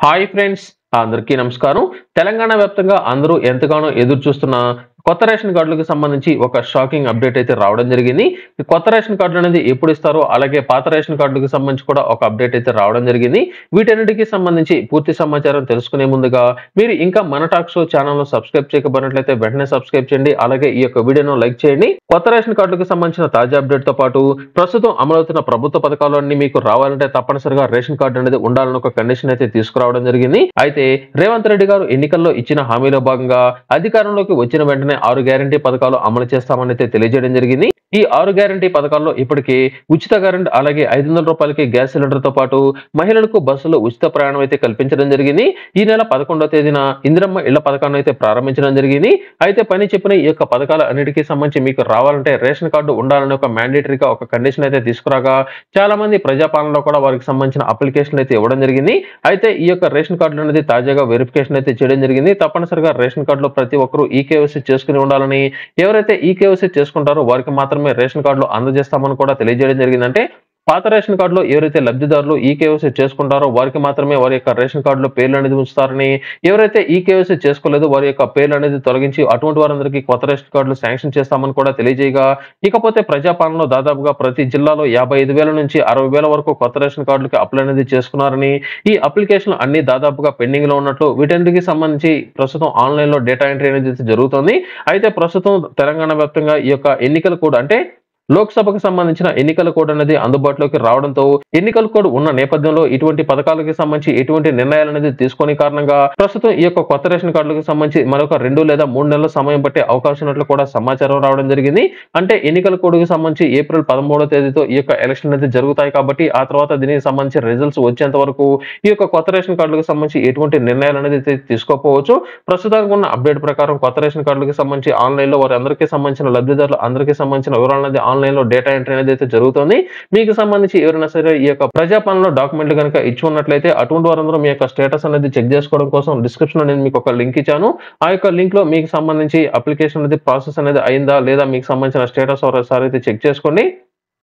Hi friends, అందరికీ నమస్కారం. తెలంగాణ వ్యాప్తంగా అందరూ ఎంతగానో ఎదురు చూస్తున్న కొత్త రేషన్ కార్డులకు సంబంధించి ఒక షాకింగ్ అప్డేట్ అయితే రావడం జరిగింది. ఈ కొత్త రేషన్ కార్డులు అనేది ఎప్పుడు ఇస్తారో, అలాగే పాత రేషన్ కార్డులకు సంబంధించి కూడా ఒక అప్డేట్ అయితే రావడం జరిగింది. వీటన్నిటికి సంబంధించి పూర్తి సమాచారం తెలుసుకునే ముందుగా మీరు ఇంకా మన టాక్ షో ఛానల్ సబ్స్క్రైబ్ చేయకపోయినట్లయితే వెంటనే సబ్స్క్రైబ్ చేయండి. అలాగే ఈ యొక్క వీడియోను లైక్ చేయండి. కొత్త రేషన్ కార్డులకు సంబంధించిన తాజా అప్డేట్ తో పాటు ప్రస్తుతం అమలవుతున్న ప్రభుత్వ పథకాలన్నీ మీకు రావాలంటే తప్పనిసరిగా రేషన్ కార్డు అనేది ఉండాలని ఒక కండిషన్ అయితే తీసుకురావడం జరిగింది. అయితే రేవంత్ రెడ్డి గారు ఎన్నికల్లో ఇచ్చిన హామీలో భాగంగా అధికారంలోకి వచ్చిన వెంటనే 6 గ్యారంటీ పథకాలు అమలు చేస్తామని అయితే తెలియజేయడం జరిగింది. ఈ 6 గ్యారంటీ పథకాల్లో ఇప్పటికే ఉచిత కరెంట్, అలాగే 500 రూపాయలకి గ్యాస్ సిలిండర్ తో పాటు మహిళలకు బస్సులో ఉచిత ప్రయాణం అయితే కల్పించడం జరిగింది. ఈ నెల 11వ తేదీన ఇందిరమ్మ ఇళ్ల పథకాన్ని అయితే ప్రారంభించడం జరిగింది. అయితే పని చెప్పిన ఈ యొక్క పథకాల అన్నిటికీ సంబంధించి మీకు రావాలంటే రేషన్ కార్డు ఉండాలని ఒక మ్యాండేటరీగా ఒక కండిషన్ అయితే తీసుకురాగా చాలా మంది ప్రజాపాలనలో కూడా వారికి సంబంధించిన అప్లికేషన్ అయితే ఇవ్వడం జరిగింది. అయితే ఈ యొక్క రేషన్ కార్డులు అనేది తాజాగా వెరిఫికేషన్ అయితే చేయడం జరిగింది. తప్పనిసరిగా రేషన్ కార్డులో ప్రతి ఒక్కరూ ఈకేవైసీ చేసుకుని ఉండాలని, ఎవరైతే ఈకేవైసీ చేసుకుంటారో వారికి మాత్రమే రేషన్ కార్డులు అందజేస్తామని కూడా తెలియజేయడం జరిగిందంటే పాత రేషన్ కార్డులో ఎవరైతే లబ్ధిదారులు ఈకేవైసీ చేసుకుంటారో వారికి మాత్రమే వారి యొక్క రేషన్ కార్డులో పేర్లు అనేది ఉంచుతారని, ఎవరైతే ఈకేవైసీ చేసుకోలేదో వారి యొక్క పేర్లు అనేది తొలగించి అటువంటి వారందరికీ కొత్త రేషన్ కార్డులు శాంక్షన్ చేస్తామని కూడా తెలియజేయగా, ఇకపోతే ప్రజాపాలనలో దాదాపుగా ప్రతి జిల్లాలో 55,000 నుంచి 60,000 వరకు కొత్త రేషన్ కార్డులకి అప్లై అనేది చేసుకున్నారని, ఈ అప్లికేషన్ అన్ని దాదాపుగా పెండింగ్ లో ఉన్నట్లు, వీటన్నిటికి సంబంధించి ప్రస్తుతం ఆన్లైన్ లో డేటా ఎంట్రీ అనేది జరుగుతుంది. అయితే ప్రస్తుతం తెలంగాణ వ్యాప్తంగా ఈ యొక్క ఎన్నికలు కూడా అంటే లోక్సభకు సంబంధించిన ఎన్నికల కోడ్ అనేది అందుబాటులోకి రావడంతో ఎన్నికల కోడ్ ఉన్న నేపథ్యంలో ఇటువంటి పథకాలకు సంబంధించి ఎటువంటి నిర్ణయాలు అనేది తీసుకునే కారణంగా ప్రస్తుతం ఈ యొక్క కొత్త రేషన్ కార్డులకు సంబంధించి మరొక 2 లేదా 3 నెలల సమయం పట్టే అవకాశం ఉన్నట్లు కూడా సమాచారం రావడం జరిగింది. అంటే ఎన్నికల కోడ్కు సంబంధించి ఏప్రిల్ 13వ తేదీతో ఈ యొక్క ఎలక్షన్ అనేది జరుగుతాయి కాబట్టి ఆ తర్వాత దీనికి సంబంధించి రిజల్ట్స్ వచ్చేంత వరకు ఈ యొక్క కొత్త రేషన్ కార్డులకు సంబంధించి ఎటువంటి నిర్ణయాలు అనేది తీసుకోకపోవచ్చు. ప్రస్తుతానికి ఉన్న అప్డేట్ ప్రకారం కొత్త రేషన్ కార్డులకు సంబంధించి ఆన్లైన్ లో వారి అందరికీ సంబంధించిన లబ్ధిదారులు అందరికీ సంబంధించిన వివరాలు అనేది ఆన్లైన్ లో డేటా ఎంట్రీ అనేది అయితే జరుగుతుంది. మీకు సంబంధించి ఎవరైనా సరే ఈ యొక్క ప్రజాపాలనలో డాక్యుమెంట్లు కనుక ఇచ్చి ఉన్నట్లయితే అటువంటి వారందరూ మీ యొక్క స్టేటస్ అనేది చెక్ చేసుకోవడం కోసం డిస్క్రిప్షన్ లో నేను మీకు ఒక లింక్ ఇచ్చాను. ఆ యొక్క లింక్ లో మీకు సంబంధించి అప్లికేషన్ అనేది ప్రాసెస్ అనేది అయిందా లేదా మీకు సంబంధించిన స్టేటస్ ఒకసారి అయితే చెక్ చేసుకోండి.